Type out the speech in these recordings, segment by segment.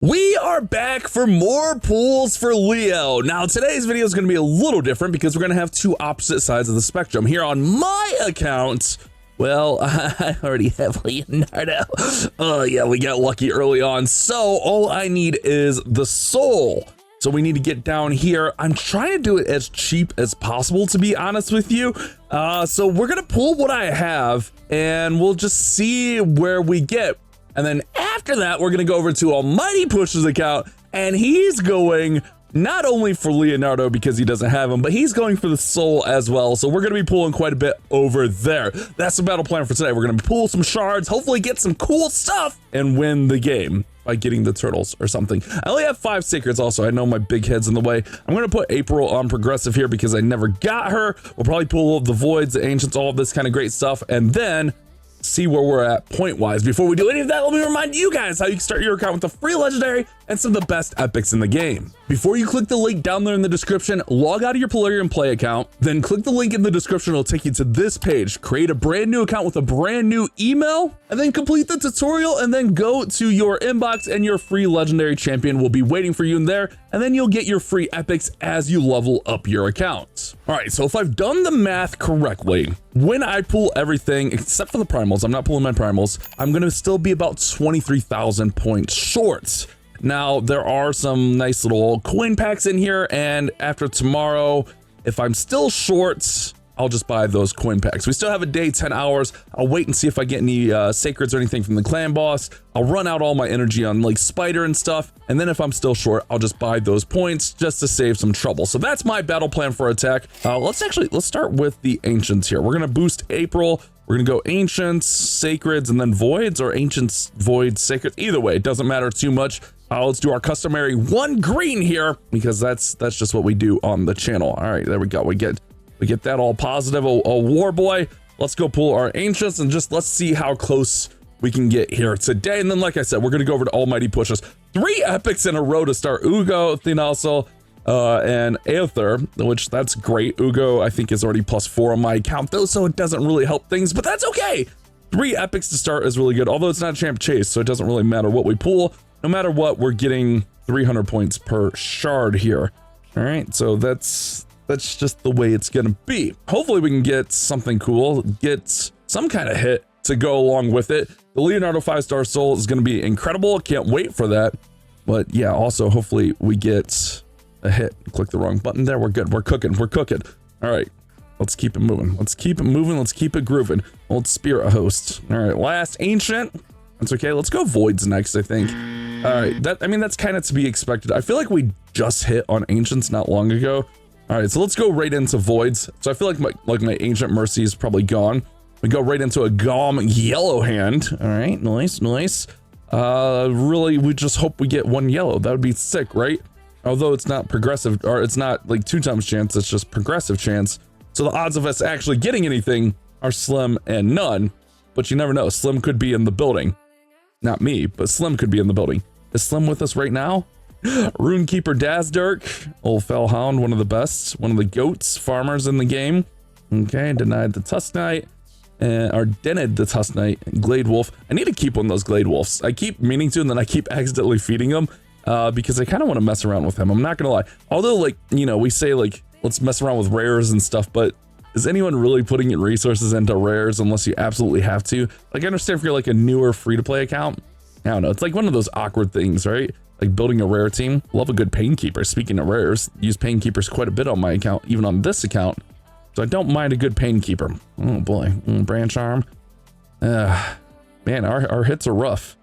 We are back for more pools for Leo. Now, today's video is going to be a little different because we're going to have two opposite sides of the spectrum. Here on my account, well, I already have Leonardo. Oh, yeah, we got lucky early on. So all I need is the soul. So we need to get down here. I'm trying to do it as cheap as possible, to be honest with you. So we're going to pull what I have, and we'll just see where we get. And then after that, we're going to go over to Almighty Push's account, and he's going not only for Leonardo because he doesn't have him, but he's going for the soul as well. So we're going to be pulling quite a bit over there. That's the battle plan for today. We're going to pull some shards, hopefully get some cool stuff, and win the game by getting the turtles or something. I only have 5 secrets also. I know my big head's in the way. I'm going to put April on progressive here because I never got her. We'll probably pull the voids, the ancients, all of this kind of great stuff, and then see where we're at point wise. Before we do any of that, let me remind you guys how you can start your account with a free legendary and some of the best epics in the game. Before you click the link down there in the description, log out of your Polarium Play account, then click the link in the description. It'll take you to this page. Create a brand new account with a brand new email, and then complete the tutorial, and then go to your inbox, and your free legendary champion will be waiting for you in there, and then you'll get your free epics as you level up your account. All right, so if I've done the math correctly, when I pull everything except for the primals, I'm not pulling my primals, I'm gonna still be about 23,000 points short. Now, there are some nice little coin packs in here, and after tomorrow, if I'm still short, I'll just buy those coin packs. We still have a day, 10 hours. I'll wait and see if I get any sacreds or anything from the clan boss. I'll run out all my energy on like spider and stuff, and then if I'm still short, I'll just buy those points just to save some trouble. So that's my battle plan for attack. Let's start with the ancients here. We're gonna boost April. We're gonna go ancients, sacreds, and then voids, or ancients, voids, sacreds. Either way, it doesn't matter too much. Let's do our customary 1 green here because that's just what we do on the channel. All right, there we go. We get that all positive. A war boy. Let's go pull our ancients and just let's see how close we can get here today. And then, like I said, we're gonna go over to Almighty Pushes. 3 epics in a row to start. Ugo, Thinasel, and Aether, which that's great. Ugo, I think, is already +4 on my account though, so it doesn't really help things, but that's okay. 3 epics to start is really good, although it's not a champ chase, so it doesn't really matter what we pull. No matter what, we're getting 300 points per shard here. All right, so that's just the way it's gonna be. Hopefully we can get something cool, get some kind of hit to go along with it. The Leonardo 5-star soul is gonna be incredible. Can't wait for that. But yeah, also hopefully we get a hit. Click the wrong button there. We're good. We're cooking. We're cooking. All right, let's keep it moving. Let's keep it moving. Let's keep it grooving. Old spirit host. All right, last ancient. That's okay. Let's go voids next, I think. All right, that's kind of to be expected. I feel like we just hit on ancients not long ago. All right, so let's go right into voids. So I feel like my ancient mercy is probably gone. We go right into a Gom yellow hand. All right, nice, nice. Really, we just hope we get 1 yellow. That would be sick, right? Although it's not progressive, or it's not like 2 times chance, it's just progressive chance. So the odds of us actually getting anything are slim and none, but you never know. Slim could be in the building. Not me, but Slim could be in the building. Is Slim with us right now? Runekeeper Dazdirk, old Fellhound, one of the best, one of the goats farmers in the game. Okay, denied the Tusk Knight, or dented the Tusk Knight. Glade Wolf. I need to keep one of those Glade Wolves. I keep meaning to, and then I keep accidentally feeding them because I kind of want to mess around with him. I'm not gonna lie. Although, like, you know, we say like let's mess around with rares and stuff, but is anyone really putting in resources into rares unless you absolutely have to? Like, I understand if you're like a newer free-to-play account. I don't know. It's like one of those awkward things, right? Like building a rare team. Love a good Painkeeper. Speaking of rares, use Painkeepers quite a bit on my account, even on this account. So I don't mind a good Painkeeper. Oh boy, branch arm. Man, our hits are rough.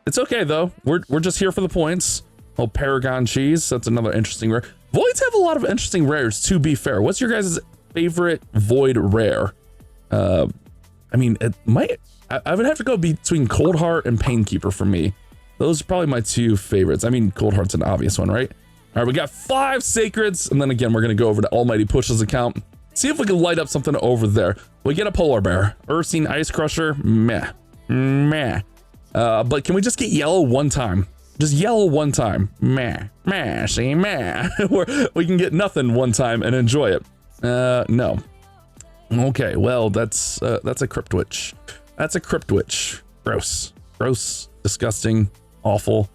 It's okay though. We're just here for the points. Oh, Paragon Cheese. That's another interesting rare. Voids have a lot of interesting rares, to be fair. What's your guys' favorite void rare? I mean, it might, I would have to go between Cold Heart and Painkeeper for me. Those are probably my 2 favorites. I mean, Cold Heart's an obvious one, right? All right, we got 5 sacreds, and then again, we're gonna go over to Almighty Push's account, see if we can light up something over there. We get a polar bear, Ursine Ice Crusher, meh. But can we just get yellow 1 time? Just yellow 1 time, meh, see, meh. We can get nothing 1 time and enjoy it. No. Okay, well, that's a Cryptwitch. That's a Cryptwitch. Gross, disgusting, awful.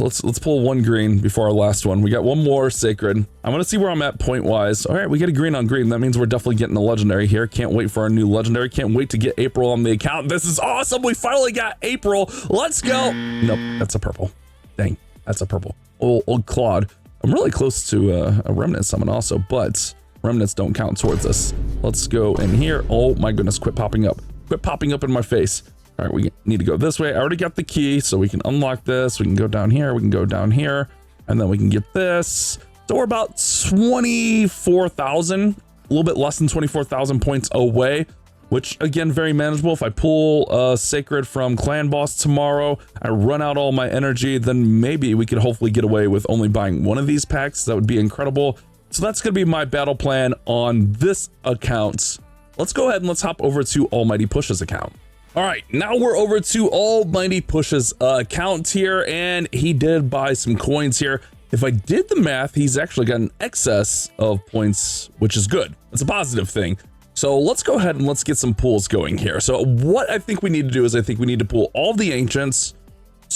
Let's pull one green before our last one. We got one more sacred. I want to see where I'm at point wise. All right, we get a green on green. That means we're definitely getting a legendary here. Can't wait for our new legendary. Can't wait to get April on the account. This is awesome. We finally got April. Let's go. Nope, that's a purple. Dang, that's a purple. Old Claude. I'm really close to a remnant summon also, but remnants don't count towards this. Let's go in here. Oh my goodness, quit popping up. Quit popping up in my face. All right, we need to go this way. I already got the key, so we can unlock this. We can go down here. We can go down here, and then we can get this. So we're about 24,000, a little bit less than 24,000 points away, which again, very manageable. If I pull Sacred from Clan Boss tomorrow, I run out all my energy, then maybe we could hopefully get away with only buying one of these packs. That would be incredible. So that's going to be my battle plan on this account. Let's go ahead and let's hop over to Almighty Push's account. All right, now we're over to Almighty Push's account here, and he did buy some coins here. If I did the math, he's actually got an excess of points, which is good. It's a positive thing. So let's go ahead and let's get some pools going here. So what I think we need to do is I think we need to pull all the Ancients,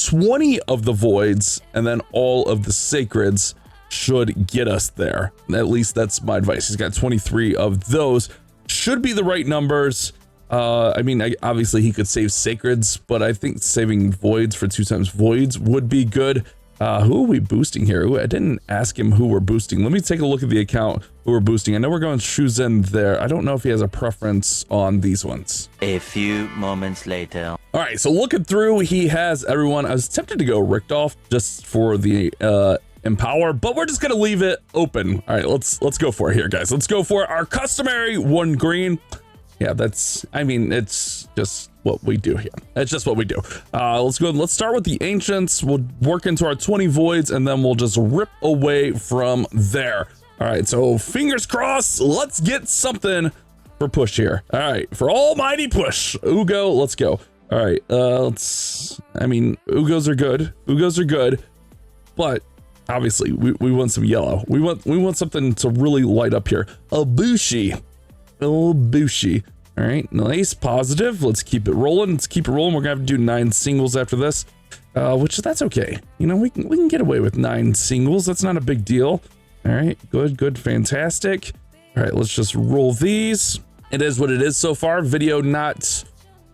20 of the Voids, and then all of the Sacreds should get us there. At least that's my advice. He's got 23 of those. Should be the right numbers. I mean, obviously he could save Sacreds, but I think saving Voids for 2 times Voids would be good. Who are we boosting here? Ooh, I didn't ask him who we're boosting. Let me take a look at the account who we're boosting. I know we're going shoes in there. I don't know if he has a preference on these ones. A few moments later. All right, so looking through, he has everyone. I was tempted to go Richtof just for the Empower, but we're just gonna leave it open. All right, let's go for it here, guys. Let's go for our customary 1 green. Yeah, that's, I mean, it's just what we do here. It's just what we do. Let's go. Let's start with the Ancients. We'll work into our 20 Voids, and then we'll just rip away from there. All right, so fingers crossed. Let's get something for Push here. All right, for Almighty Push. Ugo, let's go. All right, I mean, Ugos are good. Ugos are good, but obviously we want some yellow. We want something to really light up here. A Bushi. Oh, Bushi. All right, nice, positive. Let's keep it rolling. Let's keep it rolling. We're gonna have to do 9 singles after this, which that's okay. You know, we can get away with 9 singles. That's not a big deal. All right, good, fantastic. All right, let's just roll these. It is what it is so far. Video not.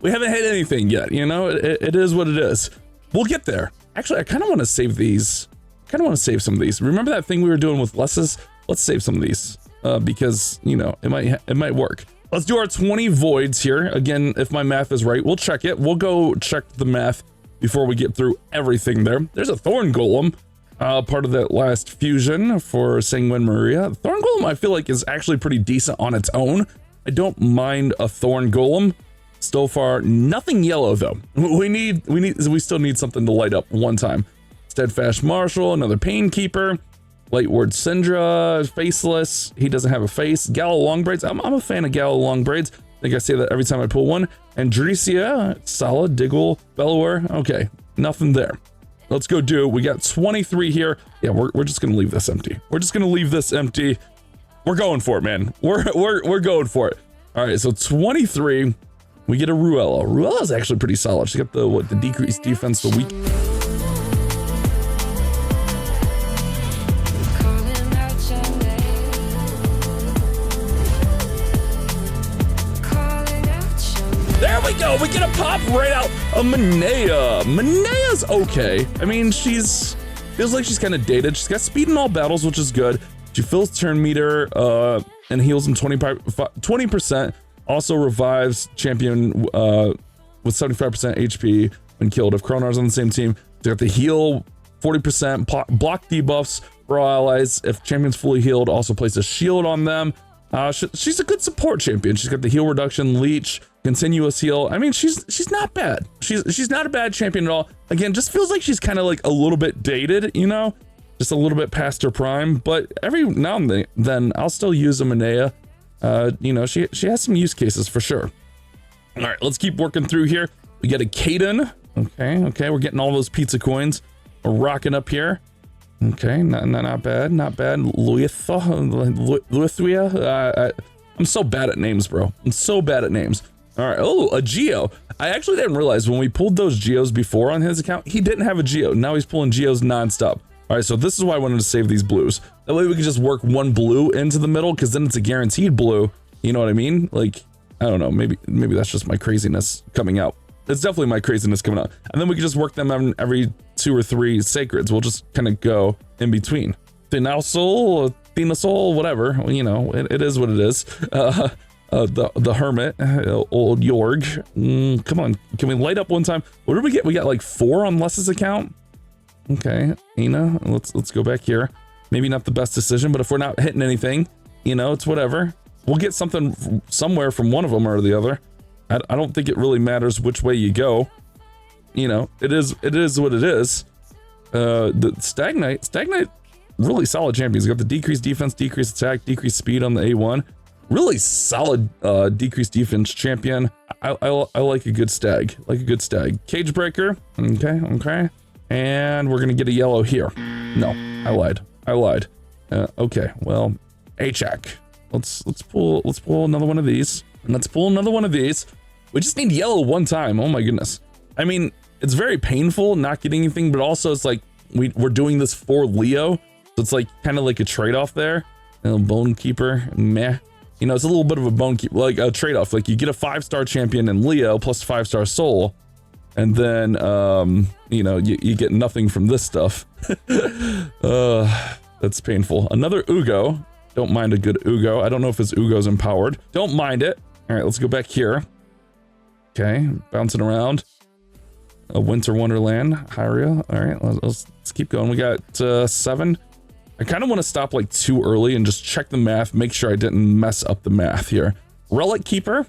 We haven't hit anything yet. You know, it is what it is. We'll get there. Actually, I kind of want to save these. I kind of want to save some of these. Remember that thing we were doing with Lesses? Let's save some of these. Because, you know, it might work. Let's do our 20 Voids here. Again, if my math is right, we'll check it. We'll go check the math before we get through everything there. There's a Thorn Golem, part of that last fusion for Sanguine Maria. Thorn Golem, I feel like, is actually pretty decent on its own. I don't mind a Thorn Golem. So far, nothing yellow though. We still need something to light up one time. Steadfast Marshal, another Painkeeper. Lightward Syndra, Faceless. He doesn't have a face. Gallo Longbraids. I'm a fan of Gallo Longbraids. I think I say that every time I pull one. Andresia, solid. Diggle, Bellower. Okay, nothing there. Let's go do. We got 23 here. Yeah, we're just gonna leave this empty. We're just gonna leave this empty. We're going for it, man. We're going for it. All right, so 23. We get a Ruella. Ruella's actually pretty solid. She got the decreased defense, the weak. There we go. We get a pop right out. A Manea. Manea's okay. I mean, feels like she's kind of dated. She's got speed in all battles, which is good. She fills turn meter and heals him 20%. Also revives champion with 75% HP when killed if Kronar's on the same team. They got the heal 40%, block debuffs for all allies. If champion's fully healed, also place a shield on them. She's a good support champion. She's got the heal reduction, leech, continuous heal. I mean, she's not bad. She's not a bad champion at all. Again, just feels like she's kind of like a little bit dated, you know, just a little bit past her prime. But every now and then I'll still use a Manea. You know, she has some use cases for sure. All right, let's keep working through here. We get a Kaden. Okay, we're getting all those pizza coins. We're rocking up here. Okay, not bad, not bad. Luithia. I'm so bad at names, bro. I'm so bad at names. All right. Oh, a Geo. I actually didn't realize when we pulled those Geos before on his account, he didn't have a Geo. Now he's pulling Geos nonstop. All right, so this is why I wanted to save these blues. That way we can just work one blue into the middle, because then it's a guaranteed blue. You know what I mean? Like, I don't know. Maybe that's just my craziness coming out. It's definitely my craziness coming out. And then we can just work them on every 2 or 3 sacreds. We'll just kind of go in between. Thinasoul, whatever. Well, you know, it is what it is. The Hermit, old Jorg. Come on, can we light up one time? What did we get? We got like 4 on Les's account. Okay, Ina, let's go back here. Maybe not the best decision, but if we're not hitting anything, you know, it's whatever. We'll get something somewhere from one of them or the other. I don't think it really matters which way you go. You know, it is what it is. The Stagnite, really solid champion. He's got the decreased defense, decreased attack, decreased speed on the A1. Really solid decreased defense champion. I like a good stag. Cage breaker. Okay. And we're gonna get a yellow here. No, I lied. Okay, well, A-check. Let's pull another one of these. Let's pull another one of these. We just need yellow one time. Oh my goodness. I mean, it's very painful not getting anything, but also it's like we're doing this for Leo. So it's like kind of like a trade-off there. Bone Keeper, meh. You know, it's a little bit of a bone keeper, like a trade-off. Like you get a 5-star champion in Leo plus 5-star soul. And then, you know, you get nothing from this stuff. That's painful. Another Ugo. Don't mind a good Ugo. I don't know if his Ugo's empowered. Don't mind it. All right, let's go back here. Okay, bouncing around. A Winter Wonderland, Hyria. All right, let's keep going. We got 7. I kind of want to stop like too early and just check the math, make sure I didn't mess up the math here. Relic Keeper,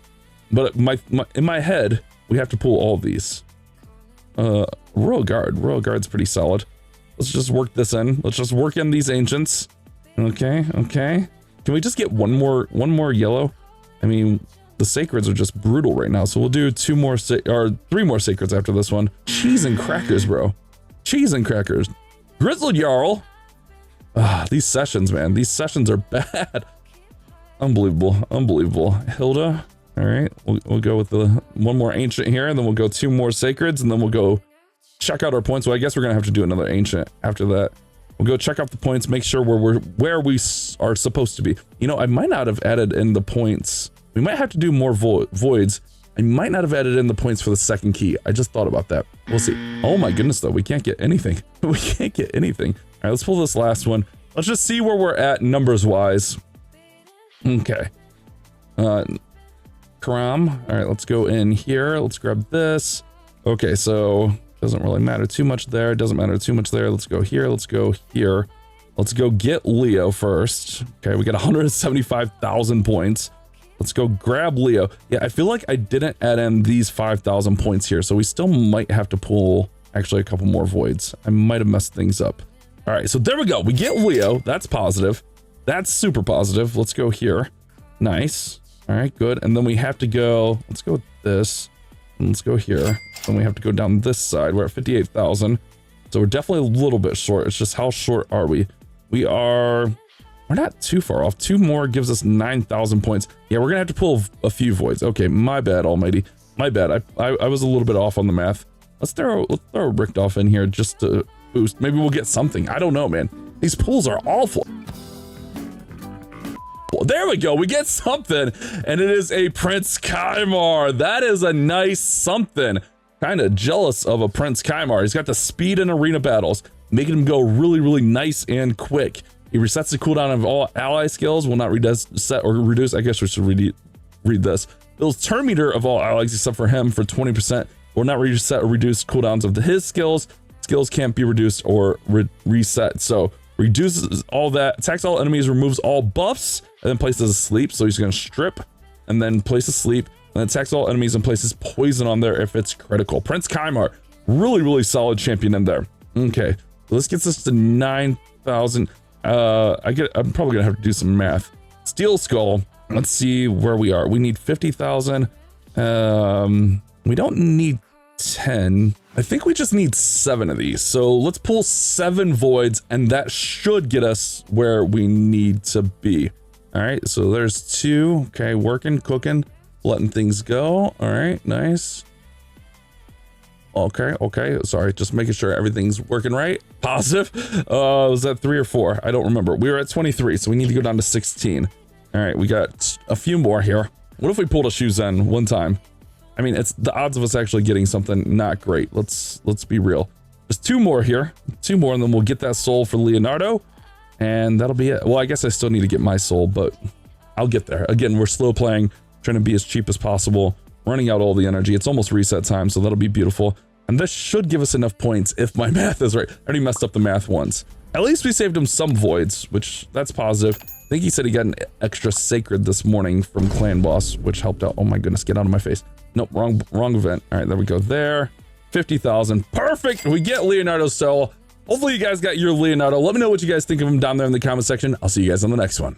but in my head, we have to pull all of these. Royal Guard's pretty solid. Let's just work this in. Let's just work in these ancients. Okay. Can we just get one more yellow? I mean, the sacreds are just brutal right now, so we'll do 3 more sacreds after this one. Cheese and crackers, bro. Cheese and crackers. Grizzled Jarl. These sessions, man. These sessions are bad. Unbelievable. Hilda. All right, we'll go with the one more ancient here, and then we'll go 2 more sacreds, and then we'll go check out our points. Well, I guess we're gonna have to do another ancient after that. We'll go check out the points, make sure we're where we are supposed to be. You know, I might not have added in the points. We might have to do more voids. I might not have added in the points for the second key. I just thought about that. We'll see. Oh my goodness, though, we can't get anything. We can't get anything. All right, let's pull this last one. Let's just see where we're at numbers-wise. Okay. Karam. All right, let's go in here. Let's grab this. Okay, so doesn't really matter too much there. Doesn't matter too much there. Let's go here. Let's go here. Let's go get Leo first. Okay, we got 175,000 points. Let's go grab Leo. Yeah, I feel like I didn't add in these 5,000 points here, so we still might have to pull actually a couple more voids. I might have messed things up. All right, so there we go. We get Leo. That's positive. That's super positive. Let's go here. Nice. All right, good. And then we have to go, let's go with this. And let's go here. Then we have to go down this side. We're at 58,000. So we're definitely a little bit short. It's just how short are we? We're not too far off. 2 more gives us 9,000 points. Yeah, we're gonna have to pull a few voids. Okay, my bad, almighty. My bad. I was a little bit off on the math. Let's throw Richthoff in here just to boost. Maybe we'll get something. I don't know, man. These pulls are awful. There we go. We get something, and it is a Prince Kymar. That is a nice something. Kind of jealous of a Prince Kymar. He's got the speed in arena battles, making him go really, really nice and quick. He resets the cooldown of all ally skills, will not reset or reduce. I guess we should read this. Builds turn meter of all allies except for him for 20%. Will not reset or reduce cooldowns of his skills. Skills can't be reduced or reset. So reduces all that, attacks all enemies, removes all buffs, and then places asleep. So he's gonna strip and then place asleep, and then attacks all enemies and places poison on there if it's critical. Prince Kymar, really, really solid champion in there. Okay, so this gets us to 9,000. I'm probably gonna have to do some math. Steel Skull. Let's see where we are. We need 50,000. We don't need 10. I think we just need 7 of these. So let's pull 7 voids, and that should get us where we need to be. All right, so there's 2. Okay, working, cooking. letting things go. All right, nice. Okay. Sorry, just making sure everything's working right. Positive. Was that 3 or 4? I don't remember. We were at 23, so we need to go down to 16. All right, we got a few more here. What if we pulled a Shuzen one time? I mean, it's the odds of us actually getting something not great. Let's be real. There's 2 more here. 2 more, and then we'll get that soul for Leonardo, and that'll be it. Well, I guess I still need to get my soul, but I'll get there. Again, we're slow playing, trying to be as cheap as possible, running out all the energy. It's almost reset time, so that'll be beautiful. And this should give us enough points if my math is right. I already messed up the math once. At least we saved him some voids, which that's positive. I think he said he got an extra sacred this morning from Clan Boss, which helped out. Oh my goodness, get out of my face. Nope, wrong event. All right, there we go there. 50,000, perfect. We get Leonardo's soul. Hopefully you guys got your Leonardo. Let me know what you guys think of him down there in the comment section. I'll see you guys on the next one.